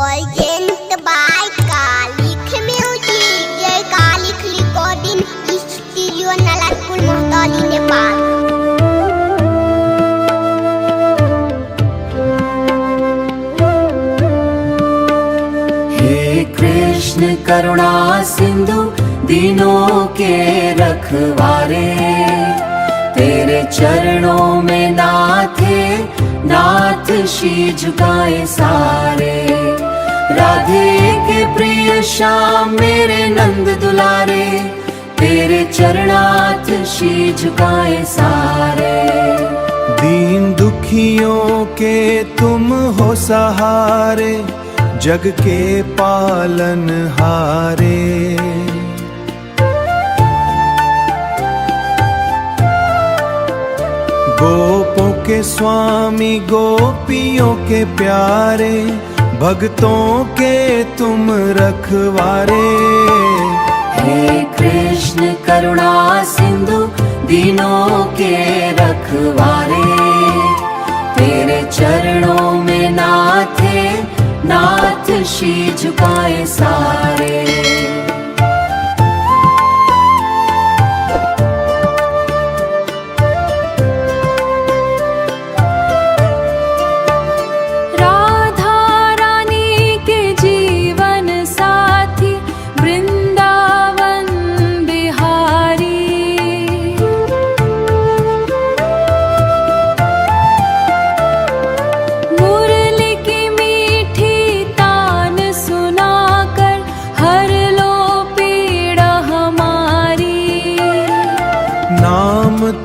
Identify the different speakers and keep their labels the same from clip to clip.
Speaker 1: Present by Kalik Music, Jai Kalik Recording, Studio Nalatpur, Mohtali, Nepal.
Speaker 2: हे कृष्ण करुणा सिंधु दीनों के रखवारे, तेरे चरणों में नाथे नाथ शीश झुकाए सारे। राधे के प्रिय श्याम मेरे नंद दुलारे, तेरे चरणाथ शीश झुकाए सारे।
Speaker 3: दीन दुखियों के तुम हो सहारे, जग के पालन हारे। गोपों के स्वामी गोपियों के प्यारे, भक्तों के तुम रखवारे।
Speaker 2: हे कृष्ण करुणा सिंधु दीनों के रखवारे, तेरे चरणों में नाथे नाथ शीश झुकाए सारे।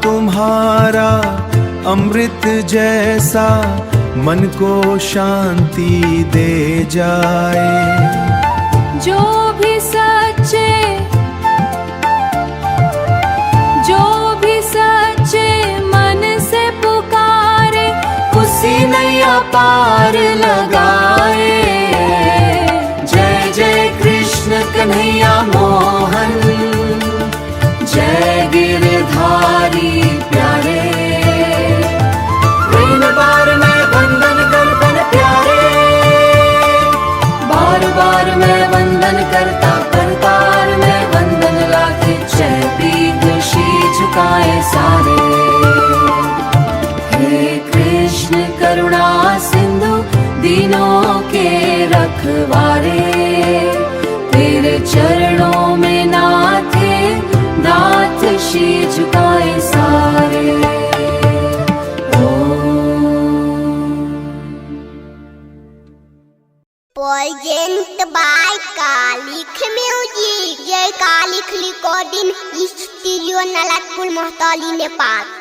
Speaker 3: तुम्हारा अमृत जैसा मन को शांति दे जाए।
Speaker 4: जो भी सच्चे मन से पुकारे,
Speaker 2: उसी नैया पार लगाए। जय जय कृष्ण कन्हैया मोहन, जय गिरधारी प्यारे। तीन बार मैं वंदन करतन प्यारे, बार बार मैं वंदन करता करतार मैं वंदन लाके जय पीठ शीश झुकाए सारे। हे कृष्ण करुणा सिंधु दीनों के रखवारे, तेरे चरणों में नाथे नाथ शीश झुकाए सारे।
Speaker 1: Present by Kalik Music, Jai Kalik Recording, Studio Nalatpur, Mohtali, Nepal.